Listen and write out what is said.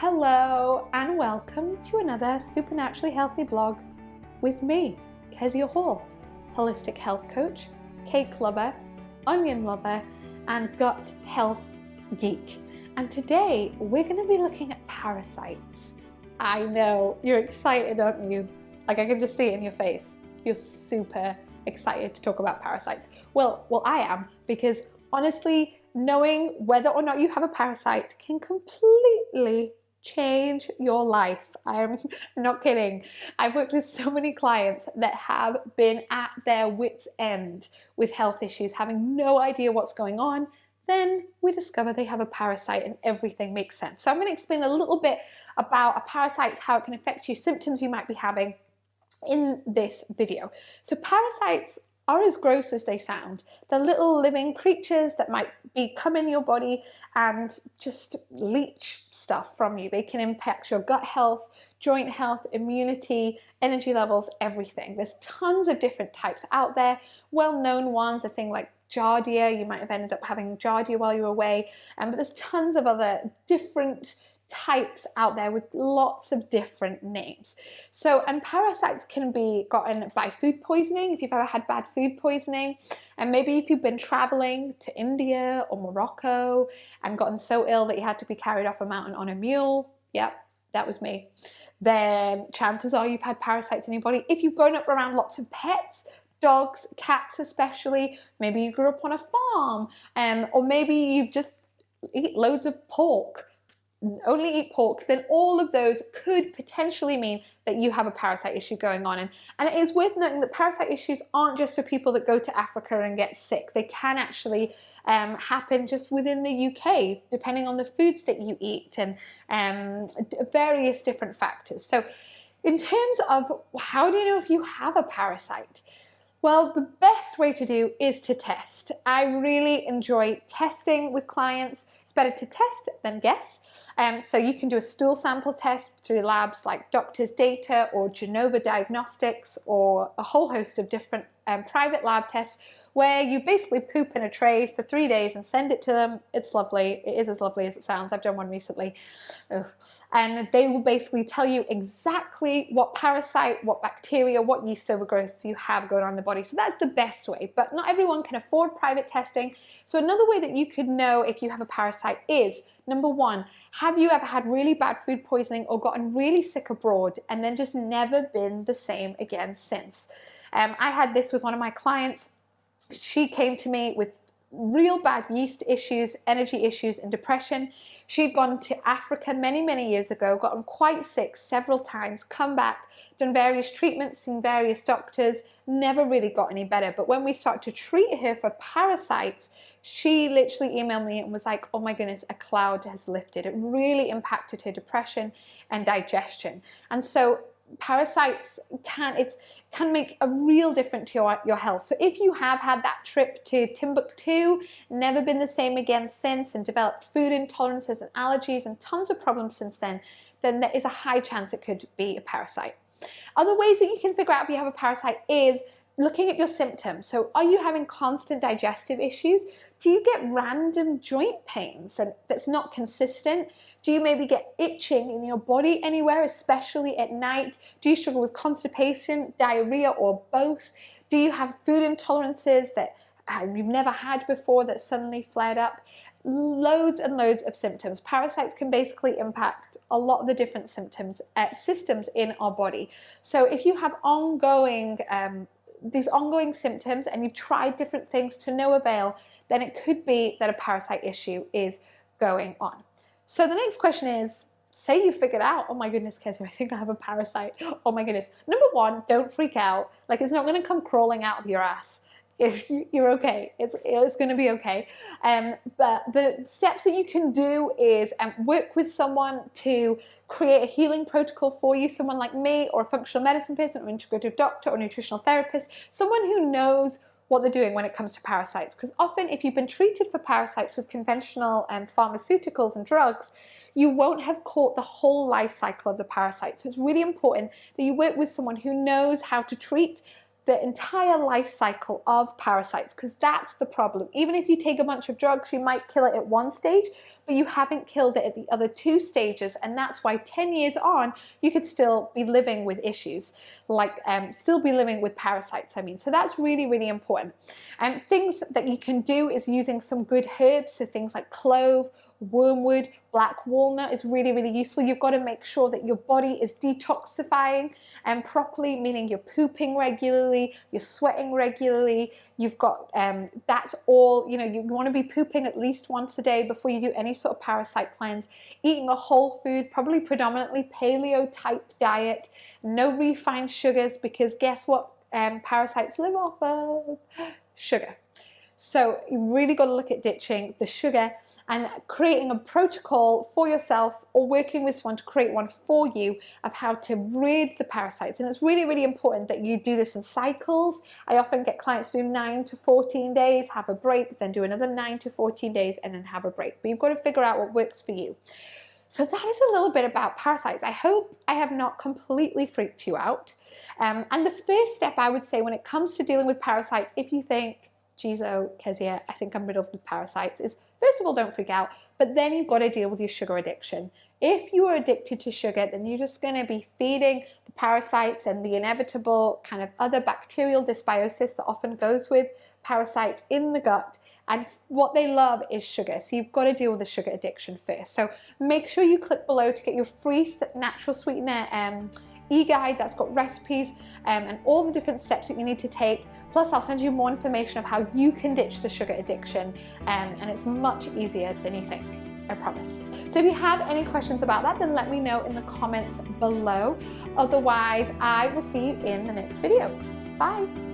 Hello and welcome to another Supernaturally Healthy blog with me, Kezia Hall, holistic health coach, cake lover, onion lover, and gut health geek. And today we're going to be looking at parasites. I know, you're excited, aren't you? Like I can just see it in your face. You're super excited to talk about parasites. Well, I am, because honestly, knowing whether or not you have a parasite can completely change your life. I'm not kidding. I've worked with so many clients that have been at their wits' end with health issues, having no idea what's going on. Then we discover they have a parasite and everything makes sense. So I'm going to explain a little bit about a parasite, how it can affect you, symptoms you might be having in this video. So parasites are as gross as they sound. They're little living creatures that might come in your body and just leach stuff from you. They can impact your gut health, joint health, immunity, energy levels, everything. There's tons of different types out there. Well-known ones are things like Giardia. You might have ended up having Giardia while you were away, but there's tons of other different types out there with lots of different names. So, and parasites can be gotten by food poisoning, if you've ever had bad food poisoning, and maybe if you've been traveling to India or Morocco and gotten so ill that you had to be carried off a mountain on a mule. Yep, that was me. Then chances are you've had parasites in your body. If you've grown up around lots of pets, dogs, cats especially, maybe you grew up on a farm, or maybe you just eat loads of pork, only eat pork, then all of those could potentially mean that you have a parasite issue going on. And it is worth noting that parasite issues aren't just for people that go to Africa and get sick. They can actually happen just within the UK, depending on the foods that you eat and various different factors. So in terms of how do you know if you have a parasite? Well, the best way to do is to test. I really enjoy testing with clients. It's better to test than guess. So you can do a stool sample test through labs like Doctors Data or Genova Diagnostics, or a whole host of different private lab tests where you basically poop in a tray for 3 days and send it to them. It's lovely. It is as lovely as it sounds. I've done one recently. Ugh. And they will basically tell you exactly what parasite, what bacteria, what yeast overgrowth you have going on in the body. So that's the best way, but not everyone can afford private testing. So another way that you could know if you have a parasite is, number one, have you ever had really bad food poisoning or gotten really sick abroad and then just never been the same again since? I had this with one of my clients. She came to me with real bad yeast issues, energy issues, and depression. She'd gone to Africa many, many years ago, gotten quite sick several times, come back, done various treatments, seen various doctors, never really got any better. But when we started to treat her for parasites, she literally emailed me and was like, oh my goodness, a cloud has lifted. It really impacted her depression and digestion. And so parasites can make a real difference to your health. So if you have had that trip to Timbuktu, never been the same again since, and developed food intolerances and allergies and tons of problems since then there is a high chance it could be a parasite. Other ways that you can figure out if you have a parasite is looking at your symptoms. So are you having constant digestive issues? Do you get random joint pains and that's not consistent? Do you maybe get itching in your body anywhere, especially at night? Do you struggle with constipation, diarrhea, or both? Do you have food intolerances that you've never had before that suddenly flared up? Loads and loads of symptoms. Parasites can basically impact a lot of the different systems in our body. So if you have these ongoing symptoms and you've tried different things to no avail, then it could be that a parasite issue is going on. So the next question is, say you figured out, oh my goodness, Kezia, I think I have a parasite. Oh my goodness. Number one, don't freak out. Like, it's not going to come crawling out of your ass. If you're okay, it's going to be okay. But the steps that you can do is work with someone to create a healing protocol for you, someone like me, or a functional medicine person, or integrative doctor, or nutritional therapist, someone who knows what they're doing when it comes to parasites. Because often if you've been treated for parasites with conventional pharmaceuticals and drugs, you won't have caught the whole life cycle of the parasite. So it's really important that you work with someone who knows how to treat the entire life cycle of parasites, because that's the problem. Even if you take a bunch of drugs, you might kill it at one stage, but you haven't killed it at the other 2 stages, and that's why 10 years on, you could still be living with issues, like still be living with parasites, I mean. So that's really, really important. And things that you can do is using some good herbs, so things like clove, wormwood, black walnut is really, really useful. You've got to make sure that your body is detoxifying properly, meaning you're pooping regularly, you're sweating regularly, you've got, that's all, you know, you want to be pooping at least once a day before you do any sort of parasite cleanse, eating a whole food, probably predominantly paleo type diet, no refined sugars, because guess what parasites live off of? Sugar. So you really got to look at ditching the sugar and creating a protocol for yourself, or working with someone to create one for you of how to rid the parasites. And it's really, really important that you do this in cycles. I often get clients do 9 to 14 days, have a break, then do another 9 to 14 days, and then have a break. But you've got to figure out what works for you. So that is a little bit about parasites. I hope I have not completely freaked you out. And the first step, I would say, when it comes to dealing with parasites, if you think, geez, oh, Kezia, I think I'm riddled with parasites, is first of all, don't freak out, but then you've got to deal with your sugar addiction. If you are addicted to sugar, then you're just going to be feeding the parasites and the inevitable kind of other bacterial dysbiosis that often goes with parasites in the gut. And what they love is sugar. So you've got to deal with the sugar addiction first. So make sure you click below to get your free natural sweetener e-guide that's got recipes and all the different steps that you need to take. Plus, I'll send you more information of how you can ditch the sugar addiction, and it's much easier than you think, I promise. So if you have any questions about that, then let me know in the comments below. Otherwise, I will see you in the next video. Bye.